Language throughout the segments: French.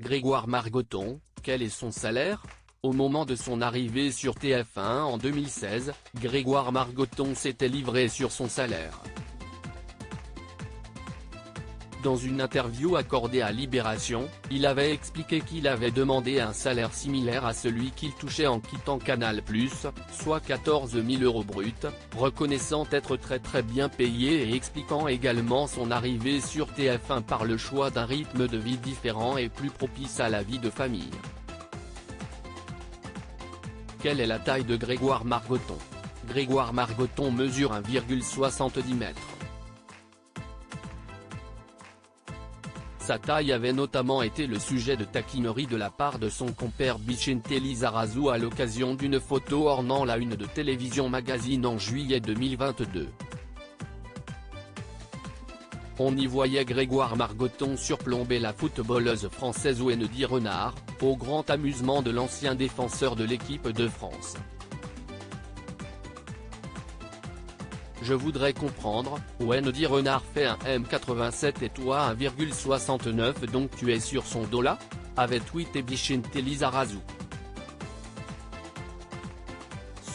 Grégoire Margoton, quel est son salaire? Au moment de son arrivée sur TF1 en 2016, Grégoire Margoton s'était livré sur son salaire. Dans une interview accordée à Libération, il avait expliqué qu'il avait demandé un salaire similaire à celui qu'il touchait en quittant Canal+, soit 14 000 € bruts, reconnaissant être très bien payé et expliquant également son arrivée sur TF1 par le choix d'un rythme de vie différent et plus propice à la vie de famille. Quelle est la taille de Grégoire Margoton? Grégoire Margoton mesure 1,70 m. Sa taille avait notamment été le sujet de taquineries de la part de son compère Vicente Lizarazu à l'occasion d'une photo ornant la une de Télévision Magazine en juillet 2022. On y voyait Grégoire Margoton surplomber la footballeuse française Wendy Renard, au grand amusement de l'ancien défenseur de l'équipe de France. Je voudrais comprendre, Wendy Renard fait 1,87 m et toi 1,69 m, donc tu es sur son dos là? Avait tweeté Vicente Lizarazu.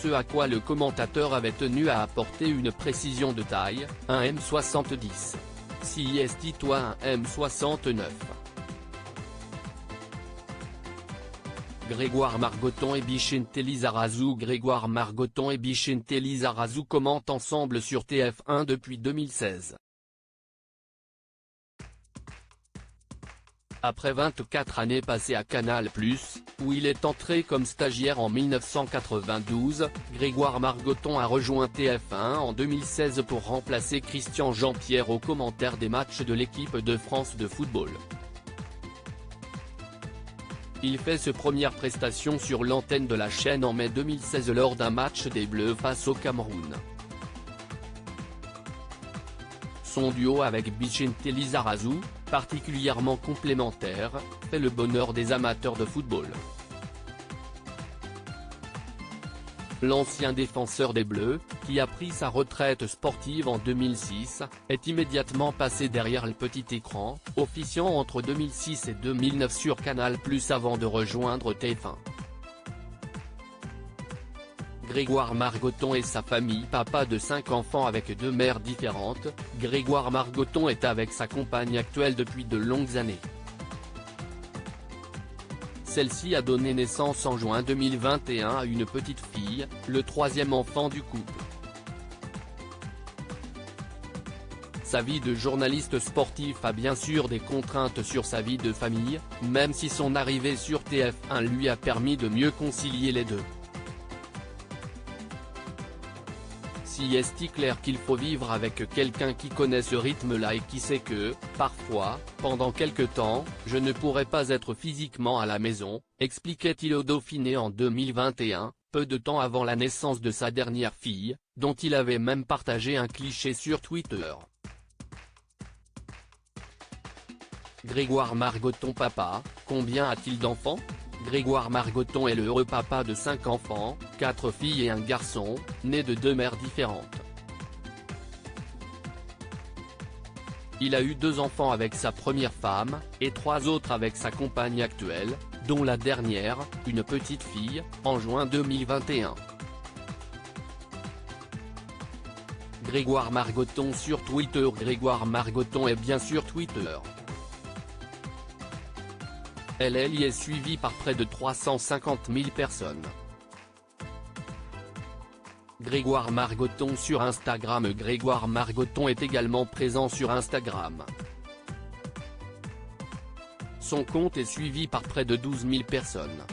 Ce à quoi le commentateur avait tenu à apporter une précision de taille, 1,70 m. Si est toi 1,69 m. Grégoire Margoton et Vicente Lizarazu. Grégoire Margoton et Vicente Lizarazu commentent ensemble sur TF1 depuis 2016. Après 24 années passées à Canal+, où il est entré comme stagiaire en 1992, Grégoire Margoton a rejoint TF1 en 2016 pour remplacer Christian Jean-Pierre au commentaire des matchs de l'équipe de France de football. Il fait ses premières prestations sur l'antenne de la chaîne en mai 2016 lors d'un match des Bleus face au Cameroun. Son duo avec Vicente Lizarazu, particulièrement complémentaire, fait le bonheur des amateurs de football. L'ancien défenseur des Bleus, qui a pris sa retraite sportive en 2006, est immédiatement passé derrière le petit écran, officiant entre 2006 et 2009 sur Canal+ avant de rejoindre TF1. Grégoire Margoton et sa famille. Papa de 5 enfants avec 2 mères différentes, Grégoire Margoton est avec sa compagne actuelle depuis de longues années. Celle-ci a donné naissance en juin 2021 à une petite fille, le 3e enfant du couple. Sa vie de journaliste sportif a bien sûr des contraintes sur sa vie de famille, même si son arrivée sur TF1 lui a permis de mieux concilier les deux. Si est clair qu'il faut vivre avec quelqu'un qui connaît ce rythme-là et qui sait que, parfois, pendant quelque temps, je ne pourrais pas être physiquement à la maison, expliquait-il au Dauphiné en 2021, peu de temps avant la naissance de sa dernière fille, dont il avait même partagé un cliché sur Twitter. Grégoire Margoton papa, combien a-t-il d'enfants? Grégoire Margoton est le heureux papa de 5 enfants, 4 filles et un garçon, nés de 2 mères différentes. Il a eu 2 enfants avec sa première femme, et 3 autres avec sa compagne actuelle, dont la dernière, une petite fille, en juin 2021. Grégoire Margoton sur Twitter. Grégoire Margoton est bien sur Twitter. Elle y est suivie par près de 350 000 personnes. Grégoire Margoton sur Instagram. Grégoire Margoton est également présent sur Instagram. Son compte est suivi par près de 12 000 personnes.